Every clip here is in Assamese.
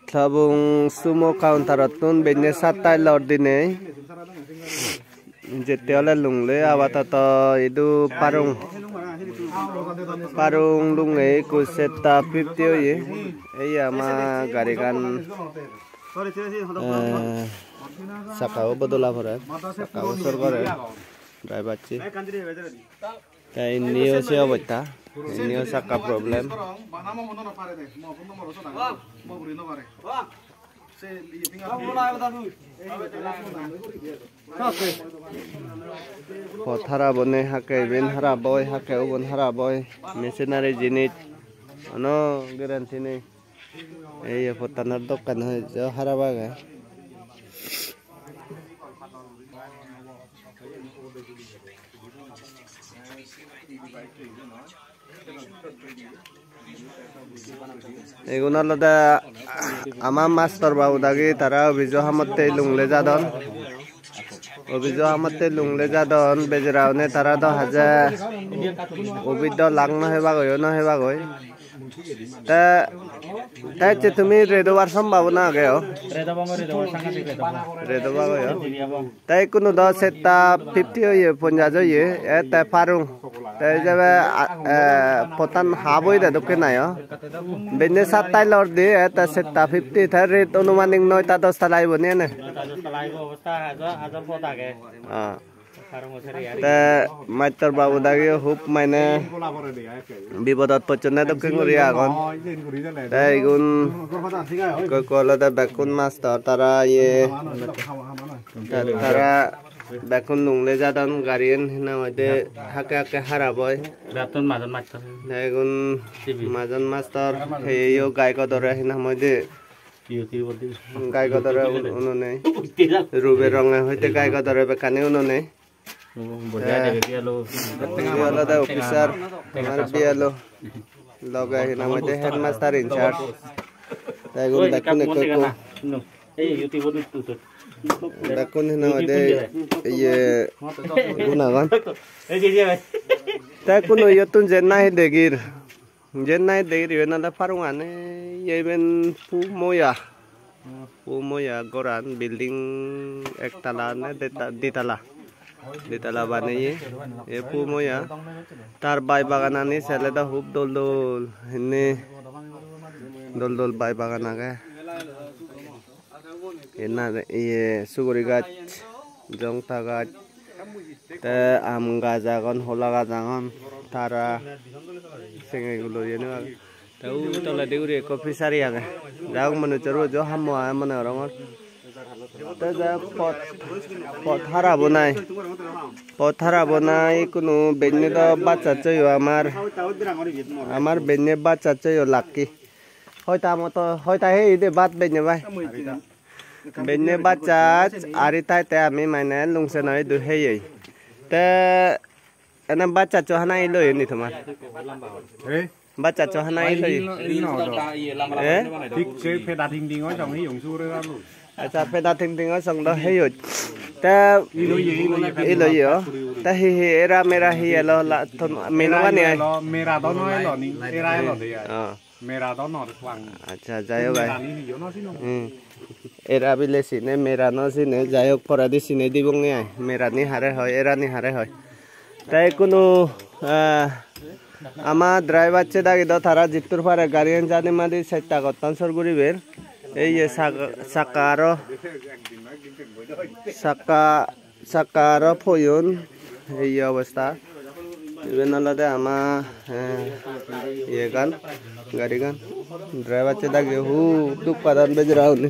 Thabung sumo counteratun benne satai lord dine. Jetiole lungle awatato itu parung lunge kuseta 50 ye. Iya ma garikan sakau bodola pore. Sakau sorgore. Driver ci. Kayak ini sih apa ini saka problem. Pothara bone hake ben hara boy hake ubon hara boy machinery jinit ano guarantee nei ei potanar dokan hoy jo hara baga এগুলো লদা আমার মাস্টার বাবু দাগি তারা অভিযোগ হামতে লুংলে যাদন বেজরাওনে তারা দ হাজা অভিদ লাংন হেবা গই তা তুমি রেদোবার সম্ভাবনা আগে রেদোবা গয় তাই কোনো দ সেটা 50 হইয়ে 50 হইয়ে এতে পারুং তাই যাবে পতান হাবই দে দকে নাই বেনে 7 লর দে এতে সেটা 50 থা রেট অনুমানিক 9 টা 10 টা লাইব নে না 10 টা লাইব অবস্থা হাজার পতাকে মাইতর বাবু দাগে হুপ মানে বিপদত পচনে দকে গরি আগন তাই গুণ কলদা বেকুন মাস্টার তারা ইয়ে তারা বেকুন লুংলে যাদন গাড়িন হিনা মধ্যে হাকে হারাবই বেতন মাজন মাস্টার গুণ মাজন মাস্টার হেইও গায়ক দরে হিনা মধ্যে গায়ক দরে উননে রুবে রঙে হইতে গায়ক দরে বেকানি উননে আলাদা অফিসার আমার বিয়ালো লগাই হিনা মধ্যে হেডমাস্টার ইনচার্জ তাই গুণ দেখুন এই ইউটিউব দেখুন হিনা মধ্যে ইয়ে গুণাগন তাই কোনো ইয়তুন জেন্নাই দেগির ইয়েনালা ফারুঙানে ইয়েবেন পুমোয়া goran building ektala ne ditala বানিয়ে এ পুমোয়া তার বাই বাগানানি সেলেদা হুব দোল হেনে দোল বাই বাগান আগে এনা ইয়ে সুগরি গাছ জংতা গাছ তে আম গাছ আগন হোলা গাছ আগন তারা সেগুলো ইয়েনো তাও তলে দেউরি কফি সারি আগে যাও মনে চরো জো হামো মনে রঙর তে যা পথারা বনাই কোনো বেন্নে দ বাচ্চা চইও আমার বেন্নে বাচ্চা চইও লাকি হয়তা মতো হয়তা হে দে বাত বেন্নে ভাই বেন্নে বাচ্চা আরি তাইতে আমি মানে লুংসে নয় দু হেই তে এনা বাচ্চা চহানাই লই নি তোমার বাচ্চা চহানাই লই ঠিক সে ফেদা thing thing O song he ইংসু রে লু আচ্ছা ফেদা থিং থিং ও সং দ হেই তে ই লই তে হি এরা মেরা হি এলো মেনওয়া নি মেরা দ নয় ল নি এরা ল দে মেরা দ নর খওয়াং আচ্ছা যাইও ভাই এরা বিলে সিনে মেরা ন সিনে যাইও পরাদি সিনে দিবং নি মেরা নি হারে হয় এরা নি হারে হয় তাই কোনো আমার ড্রাইভার চে দাগি দ তারা জিত্তুর পারে গাড়িয়ান জানি মাদি সেটা গতান সরগুরিবের এই সাকার ফয়ন এই অবস্থা ইবেন আলাদা আমা ইয়ে গান গাড়ি গান ড্রাইভার চে দাগি হু দুক পাদান বেজরাও নি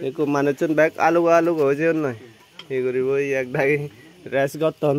একো মানুষজন ব্যাগ আলু হয়েছে নয় এই করিব এক দাগি রেস গতন